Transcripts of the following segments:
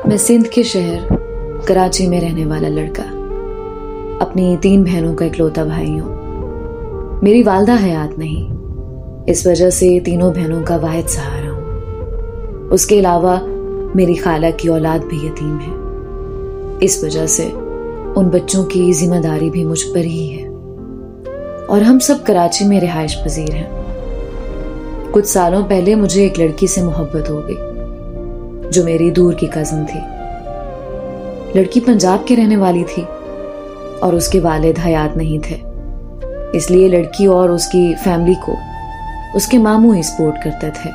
मैं सिंध के शहर कराची में रहने वाला लड़का, अपनी 3 बहनों का इकलौता भाई हूँ। मेरी वालदा हयात नहीं, इस वजह से तीनों बहनों का वाहिद सहारा हूँ। उसके अलावा मेरी खाला की औलाद भी यतीम है, इस वजह से उन बच्चों की जिम्मेदारी भी मुझ पर ही है। और हम सब कराची में रिहाइश पजीर हैं। कुछ सालों पहले मुझे एक लड़की से मोहब्बत हो गई जो मेरी दूर की कजिन थी। लड़की पंजाब के रहने वाली थी और उसके वालिद हयात नहीं थे, इसलिए लड़की और उसकी फैमिली को उसके मामू ही सपोर्ट करते थे।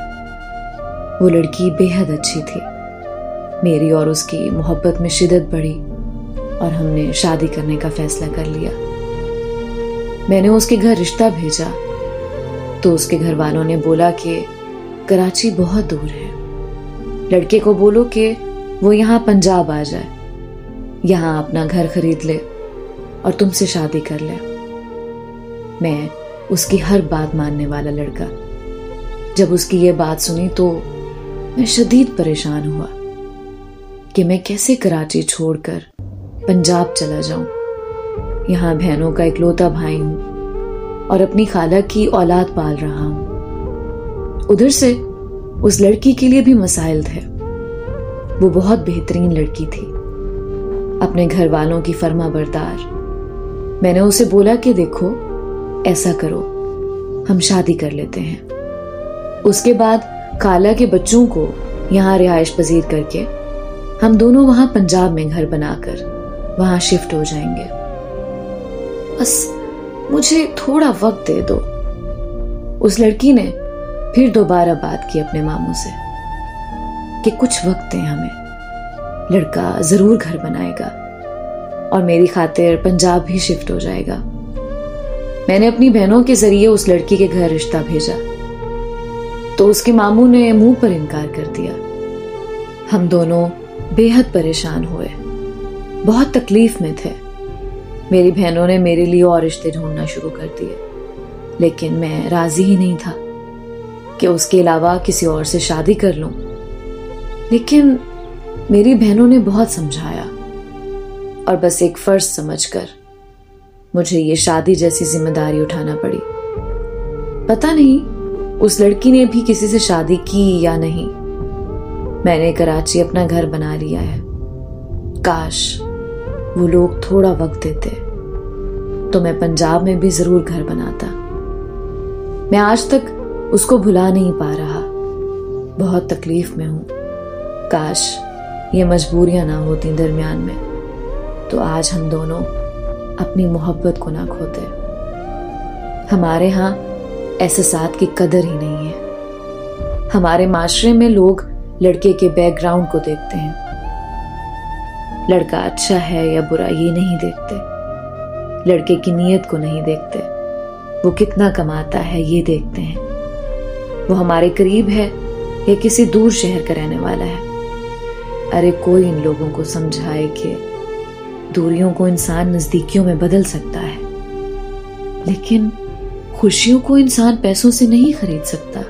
वो लड़की बेहद अच्छी थी। मेरी और उसकी मोहब्बत में शिद्दत बढ़ी और हमने शादी करने का फैसला कर लिया। मैंने उसके घर रिश्ता भेजा तो उसके घर वालों ने बोला कि कराची बहुत दूर है, लड़के को बोलो कि वो यहाँ पंजाब आ जाए, यहाँ अपना घर खरीद ले और तुमसे शादी कर ले। मैं उसकी हर बात मानने वाला लड़का। जब उसकी ये बात सुनी तो मैं शदीद परेशान हुआ कि मैं कैसे कराची छोड़कर पंजाब चला जाऊं। यहाँ बहनों का इकलौता भाई हूं और अपनी खाला की औलाद पाल रहा हूं। उधर से उस लड़की के लिए भी मसाइल थे। वो बहुत बेहतरीन लड़की थी, अपने घर वालों की फर्मा बरदार। मैंने उसे बोला कि देखो, ऐसा करो, हम शादी कर लेते हैं। उसके बाद खाला के बच्चों को यहाँ रिहाइश पजीर करके हम दोनों वहां पंजाब में घर बनाकर वहां शिफ्ट हो जाएंगे। बस मुझे थोड़ा वक्त दे दो। उस लड़की ने फिर दोबारा बात की अपने मामू से कि कुछ वक्त दें हमें, लड़का जरूर घर बनाएगा और मेरी खातिर पंजाब भी शिफ्ट हो जाएगा। मैंने अपनी बहनों के जरिए उस लड़की के घर रिश्ता भेजा तो उसके मामू ने मुंह पर इनकार कर दिया। हम दोनों बेहद परेशान हुए, बहुत तकलीफ में थे। मेरी बहनों ने मेरे लिए और रिश्ते ढूंढना शुरू कर दिए, लेकिन मैं राजी ही नहीं था कि उसके अलावा किसी और से शादी कर लूं। लेकिन मेरी बहनों ने बहुत समझाया और बस एक फर्ज समझकर मुझे ये शादी जैसी जिम्मेदारी उठाना पड़ी। पता नहीं उस लड़की ने भी किसी से शादी की या नहीं। मैंने कराची अपना घर बना लिया है। काश वो लोग थोड़ा वक्त देते तो मैं पंजाब में भी जरूर घर बनाता। मैं आज तक उसको भुला नहीं पा रहा, बहुत तकलीफ में हूं। काश ये मजबूरियां ना होती दरमियान में तो आज हम दोनों अपनी मोहब्बत को ना खोते। हमारे यहाँ एहसासात की कदर ही नहीं है। हमारे माशरे में लोग लड़के के बैकग्राउंड को देखते हैं, लड़का अच्छा है या बुरा ये नहीं देखते। लड़के की नीयत को नहीं देखते, वो कितना कमाता है ये देखते हैं। वो हमारे करीब है या किसी दूर शहर का रहने वाला है। अरे कोई इन लोगों को समझाए कि दूरियों को इंसान नजदीकियों में बदल सकता है, लेकिन खुशियों को इंसान पैसों से नहीं खरीद सकता।